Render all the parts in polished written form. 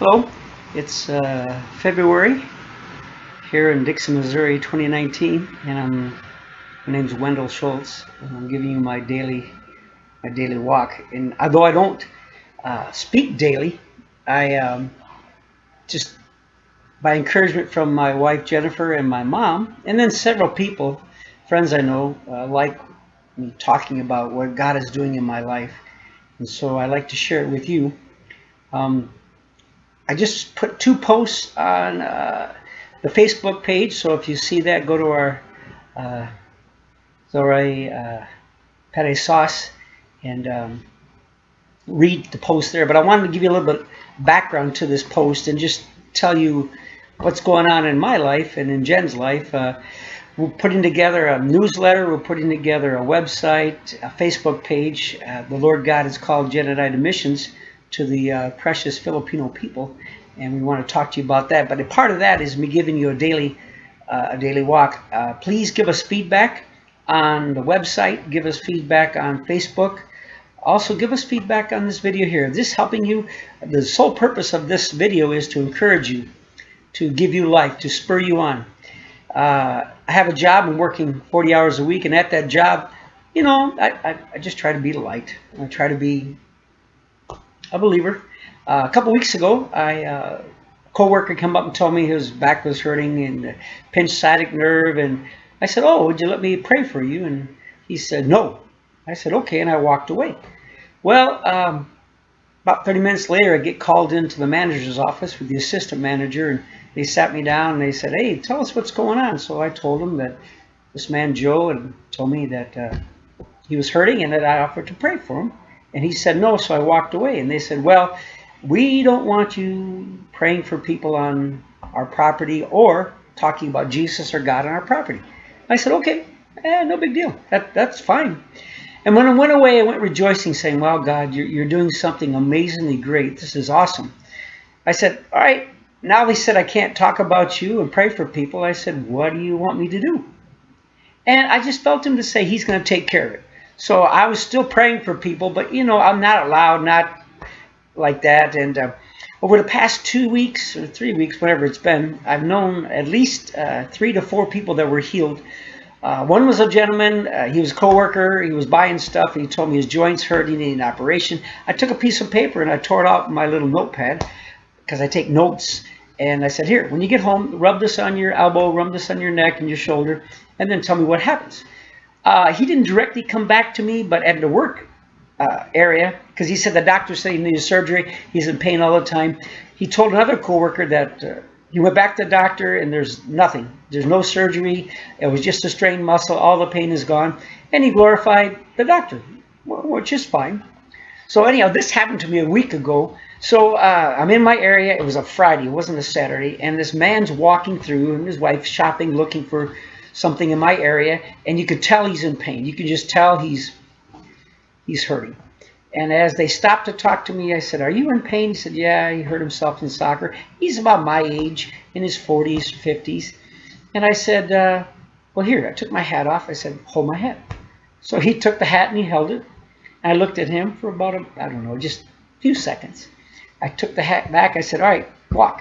Hello, it's February here in Dixon, Missouri, 2019, and my name's Wendell Schultz, and I'm giving you my daily walk. And although I don't speak daily, I just by encouragement from my wife Jennifer and my mom, and then several people, friends I know, like me talking about what God is doing in my life, and so I like to share it with you. I just put 2 posts on the Facebook page, so if you see that, go to our Zoe Perissos and read the post there. But I wanted to give you a little bit of background to this post and just tell you what's going on in my life and in Jen's life. We're putting together a newsletter, we're putting together a website, a Facebook page. The Lord God has called Jen and I to missions to the precious Filipino people, and we want to talk to you about that. But a part of that is me giving you a daily walk. Please give us feedback on the website, give us feedback on Facebook. Also give us feedback on this video here. This helping you. The sole purpose of this video is to encourage you, to give you life, to spur you on. I have a job. I'm working 40 hours a week, and at that job, you know, I just try to be the light. I try to be a believer. A couple weeks ago, a co-worker came up and told me his back was hurting and pinched sciatic nerve, and I said, "Oh, would you let me pray for you?" And he said, "No." I said, "Okay," and I walked away. Well, about 30 minutes later, I get called into the manager's office with the assistant manager, and they sat me down and they said, "Hey, tell us what's going on." So I told them that this man Joe had told me that he was hurting and that I offered to pray for him. And he said no, so I walked away. And they said, "Well, we don't want you praying for people on our property or talking about Jesus or God on our property." I said, "Okay, no big deal. That's fine." And when I went away, I went rejoicing, saying, "Wow, God, you're doing something amazingly great. This is awesome." I said, "All right, now they said I can't talk about you and pray for people." I said, "What do you want me to do?" And I just felt him to say he's going to take care of it. So I was still praying for people, but, you know, I'm not allowed, not like that. And over the past 2 weeks or 3 weeks, whatever it's been, I've known at least 3 to 4 people that were healed. One was a gentleman. He was a co-worker. He was buying stuff, and he told me his joints hurt. He needed an operation. I took a piece of paper, and I tore it out in my little notepad because I take notes. And I said, "Here, when you get home, rub this on your elbow, rub this on your neck and your shoulder, and then tell me what happens." He didn't directly come back to me, but at the work area, because he said the doctor said he needed surgery. He's in pain all the time. He told another coworker that he went back to the doctor and there's nothing. There's no surgery. It was just a strained muscle. All the pain is gone. And he glorified the doctor, which is fine. So anyhow, this happened to me a week ago. So I'm in my area. It was a Friday. It wasn't a Saturday. And this man's walking through, and his wife's shopping, looking for something in my area, and you could tell he's in pain. You could just tell he's hurting. And as they stopped to talk to me, I said, "Are you in pain?" He said, "Yeah, he hurt himself in soccer." He's about my age, in his 40s, 50s. And I said, "Well, here." I took my hat off. I said, "Hold my hat." So he took the hat and he held it. I looked at him for about, I don't know, just a few seconds. I took the hat back. I said, "All right, walk."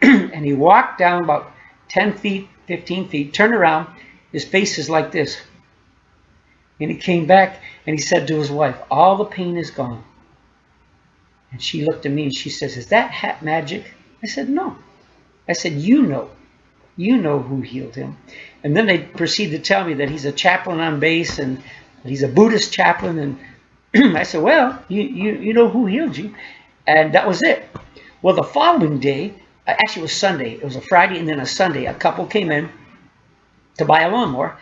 And he walked down about 10 feet, 15 feet, turned around. His face is like this. And he came back and he said to his wife, "All the pain is gone." And she looked at me and she says, "Is that hat magic?" I said, "No." I said, you know who healed him." And then they proceeded to tell me that he's a chaplain on base and that he's a Buddhist chaplain. And I said, "Well, you know who healed you." And that was it. Well, the following day, actually it was Sunday. It was a Friday and then a Sunday. A couple came in to buy a lawnmower,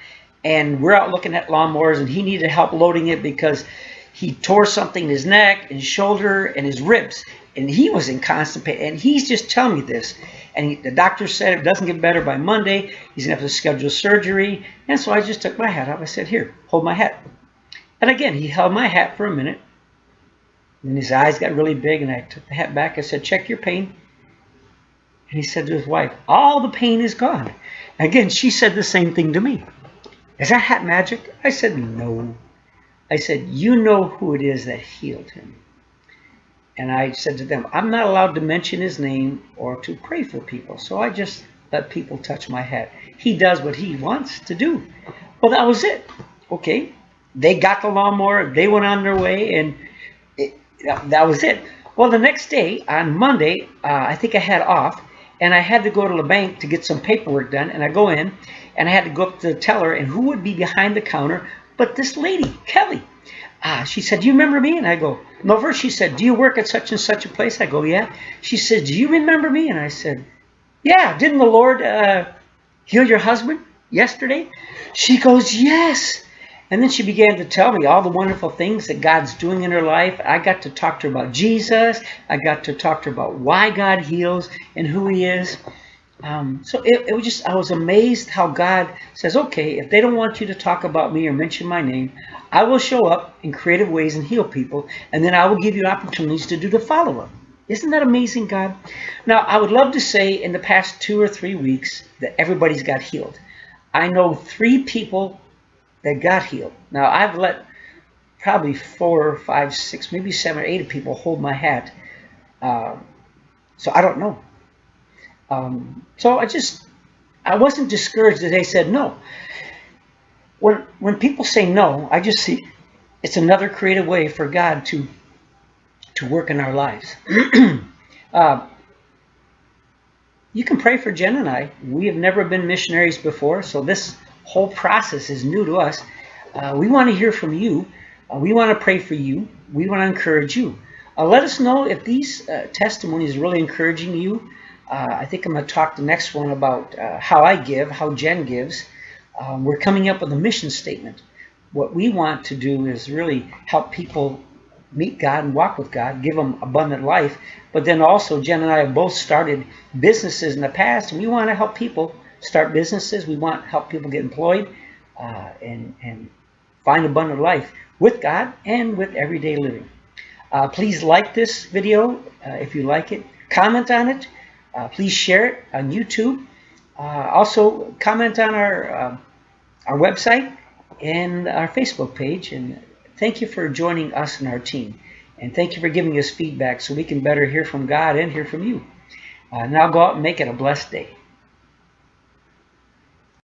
and we're out looking at lawnmowers, and he needed help loading it because he tore something in his neck and his shoulder and his ribs, and he was in constant pain. And he's just telling me this, and the doctor said if it doesn't get better by Monday, he's gonna have to schedule surgery. And so I just took my hat off. I said, "Here, hold my hat." And again, he held my hat for a minute, and his eyes got really big, and I took the hat back. I said, "Check your pain." And he said to his wife, "All the pain is gone." Again, she said the same thing to me. "Is that hat magic?" I said, "No." I said, "You know who it is that healed him." And I said to them, I'm not allowed to mention his name or to pray for people. So I just let people touch my hat. He does what he wants to do. Well, that was it. Okay. They got the lawnmower. They went on their way, and that was it. Well, the next day, on Monday, I think I had off, and I had to go to the bank to get some paperwork done. And I go in, and I had to go up to the teller, and who would be behind the counter but this lady, Kelly. She said, do you remember me? And I go, no. First she said, do you work at such and such a place? I go, yeah. She said, do you remember me? And I said, yeah. Didn't the Lord heal your husband yesterday? She goes, yes. And then she began to tell me all the wonderful things that God's doing in her life. I got to talk to her about Jesus. I got to talk to her about why God heals and who he is. So it was just, I was amazed how God says, okay, if they don't want you to talk about me or mention my name, I will show up in creative ways and heal people, and then I will give you opportunities to do the follow-up. Isn't that amazing, God? Now, I would love to say in the past 2 or 3 weeks that everybody's got healed. I know 3 people that got healed. Now, I've let probably 4 or 5, 6, maybe 7 or 8 people hold my hat. So I don't know. So I wasn't discouraged that they said no. When people say no, I just see it's another creative way for God to work in our lives. You can pray for Jen and I. We have never been missionaries before, so this whole process is new to us. We want to hear from you. We want to pray for you. We want to encourage you. Let us know if these testimonies are really encouraging you. I think I'm going to talk the next one about how I give, how Jen gives. We're coming up with a mission statement. What we want to do is really help people meet God and walk with God, give them abundant life. But then also, Jen and I have both started businesses in the past, and we want to help people start businesses. We want to help people get employed and find abundant life with God and with everyday living. Please like this video if you like it. Comment on it. Please share it on YouTube. Also, comment on our website and our Facebook page. And thank you for joining us and our team. And thank you for giving us feedback so we can better hear from God and hear from you. Now go out and make it a blessed day.